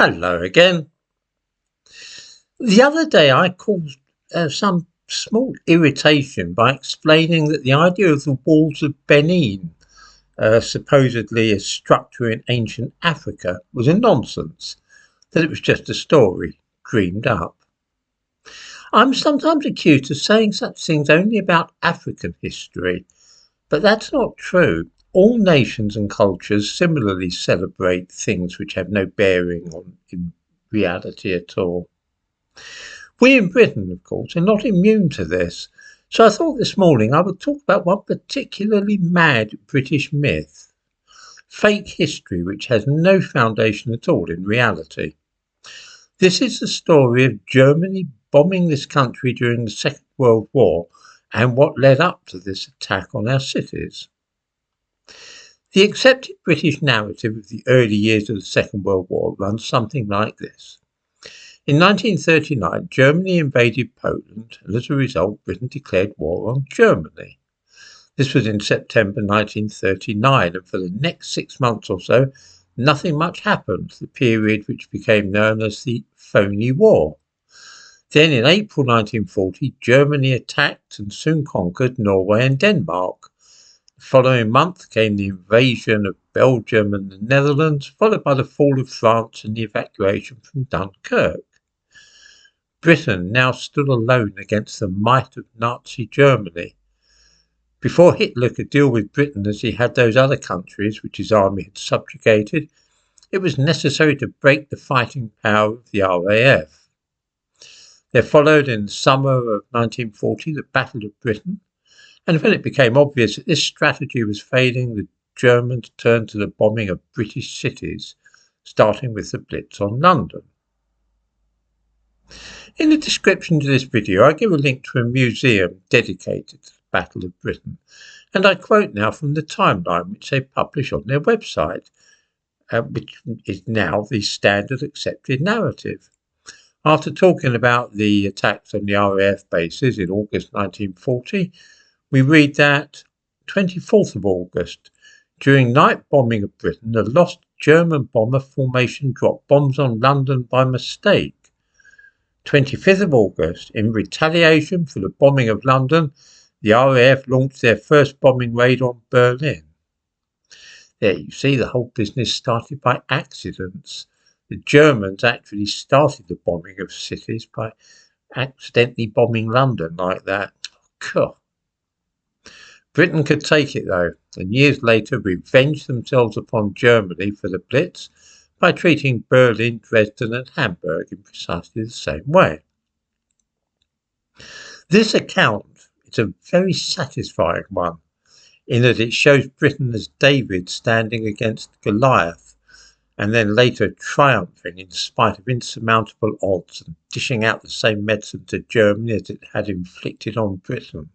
Hello again. The other day I caused some small irritation by explaining that the idea of the walls of Benin, supposedly a structure in ancient Africa, was a nonsense, that it was just a story dreamed up. I'm sometimes accused of saying such things only about African history, but that's not true. All nations and cultures similarly celebrate things which have no bearing on in reality at all. We in Britain, of course, are not immune to this, so I thought this morning I would talk about one particularly mad British myth, fake history which has no foundation at all in reality. This is the story of Germany bombing this country during the Second World War and what led up to this attack on our cities. The accepted British narrative of the early years of the Second World War runs something like this. In 1939, Germany invaded Poland, and as a result, Britain declared war on Germany. This was in September 1939, and for the next 6 months or so, nothing much happened, the period which became known as the Phony War. Then in April 1940, Germany attacked and soon conquered Norway and Denmark. The following month came the invasion of Belgium and the Netherlands, followed by the fall of France and the evacuation from Dunkirk. Britain now stood alone against the might of Nazi Germany. Before Hitler could deal with Britain as he had those other countries which his army had subjugated, it was necessary to break the fighting power of the RAF. There followed in the summer of 1940 the Battle of Britain, and when it became obvious that this strategy was failing, the Germans turned to the bombing of British cities, starting with the Blitz on London. In the description to this video, I give a link to a museum dedicated to the Battle of Britain, and I quote now from the timeline which they publish on their website, which is now the standard accepted narrative. After talking about the attacks on the RAF bases in August 1940, we read that 24th of August, during night bombing of Britain, a lost German bomber formation dropped bombs on London by mistake. 25th of August, in retaliation for the bombing of London, the RAF launched their first bombing raid on Berlin. There you see, the whole business started by accidents. The Germans actually started the bombing of cities by accidentally bombing London like that. God. Britain could take it though, and years later revenged themselves upon Germany for the Blitz by treating Berlin, Dresden and Hamburg in precisely the same way. This account is a very satisfying one, in that it shows Britain as David standing against Goliath, and then later triumphing in spite of insurmountable odds and dishing out the same medicine to Germany as it had inflicted on Britain.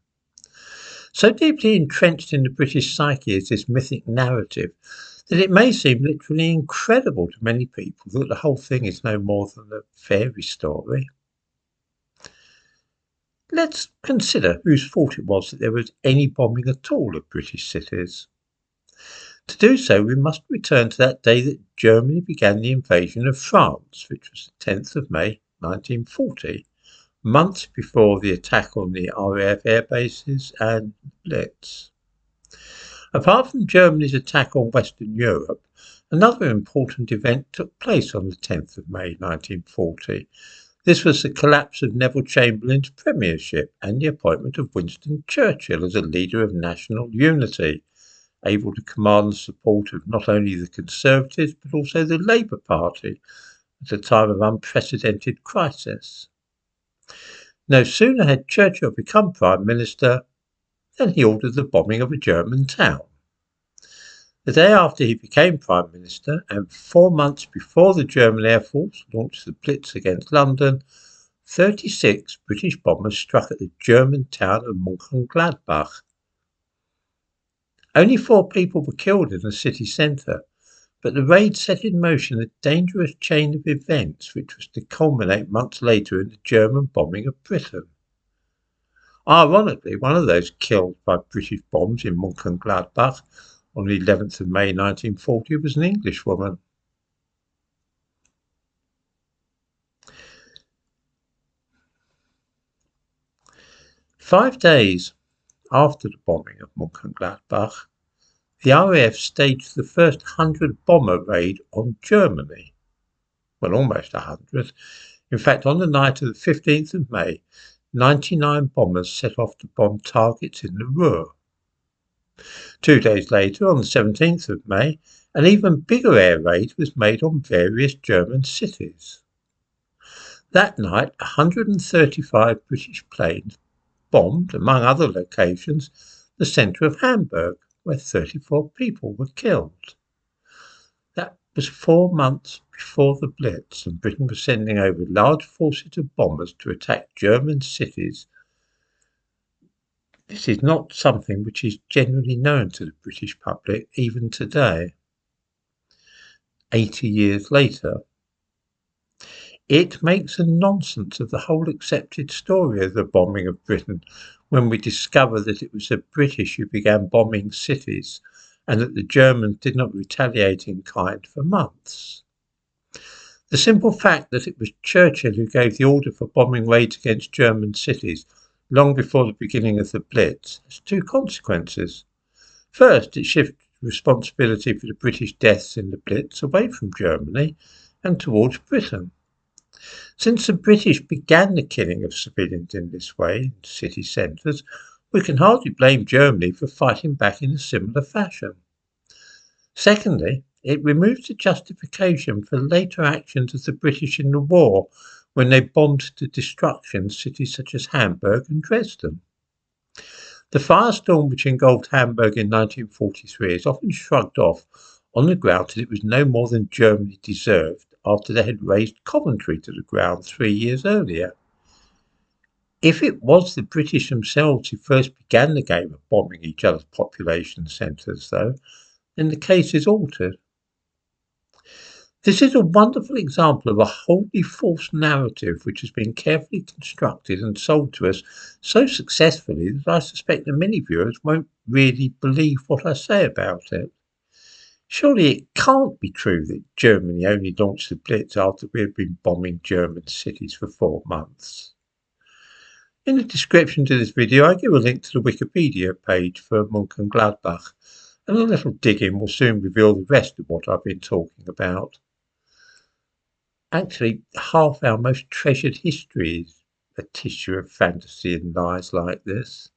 So deeply entrenched in the British psyche is this mythic narrative that it may seem literally incredible to many people that the whole thing is no more than a fairy story. Let's consider whose fault it was that there was any bombing at all of British cities. To do so, we must return to that day that Germany began the invasion of France, which was the 10th of May 1940, months before the attack on the RAF air bases and Blitz. Apart from Germany's attack on Western Europe, another important event took place on the 10th of May 1940. This was the collapse of Neville Chamberlain's premiership and the appointment of Winston Churchill as a leader of national unity, able to command the support of not only the Conservatives but also the Labour Party at a time of unprecedented crisis. No sooner had Churchill become Prime Minister than he ordered the bombing of a German town. The day after he became Prime Minister, and 4 months before the German Air Force launched the Blitz against London, 36 British bombers struck at the German town of Mönchengladbach. Only 4 people were killed in the city centre, but the raid set in motion a dangerous chain of events which was to culminate months later in the German bombing of Britain. Ironically, one of those killed by British bombs in Mönchengladbach on the 11th of May 1940 was an Englishwoman. 5 days after the bombing of Mönchengladbach, the RAF staged the first 100-bomber raid on Germany. Well, almost 100. In fact, on the night of the 15th of May, 99 bombers set off to bomb targets in the Ruhr. 2 days later, on the 17th of May, an even bigger air raid was made on various German cities. That night, 135 British planes bombed, among other locations, the centre of Hamburg, where 34 people were killed. That was 4 months before the Blitz, and Britain was sending over large forces of bombers to attack German cities. This is not something which is generally known to the British public even today. 80 years later, it makes a nonsense of the whole accepted story of the bombing of Britain when we discover that it was the British who began bombing cities and that the Germans did not retaliate in kind for months. The simple fact that it was Churchill who gave the order for bombing raids against German cities long before the beginning of the Blitz has 2 consequences. First, it shifted responsibility for the British deaths in the Blitz away from Germany and towards Britain. Since the British began the killing of civilians in this way in city centres, we can hardly blame Germany for fighting back in a similar fashion. Secondly, it removes the justification for later actions of the British in the war when they bombed to destruction cities such as Hamburg and Dresden. The firestorm which engulfed Hamburg in 1943 is often shrugged off on the ground that it was no more than Germany deserved after they had razed Coventry to the ground 3 years earlier. If it was the British themselves who first began the game of bombing each other's population centres, though, then the case is altered. This is a wonderful example of a wholly false narrative which has been carefully constructed and sold to us so successfully that I suspect that many viewers won't really believe what I say about it. Surely it can't be true that Germany only launched the Blitz after we had been bombing German cities for 4 months. In the description to this video, I give a link to the Wikipedia page for Mönchengladbach, and a little digging will soon reveal the rest of what I've been talking about. Actually, half our most treasured history is a tissue of fantasy and lies like this.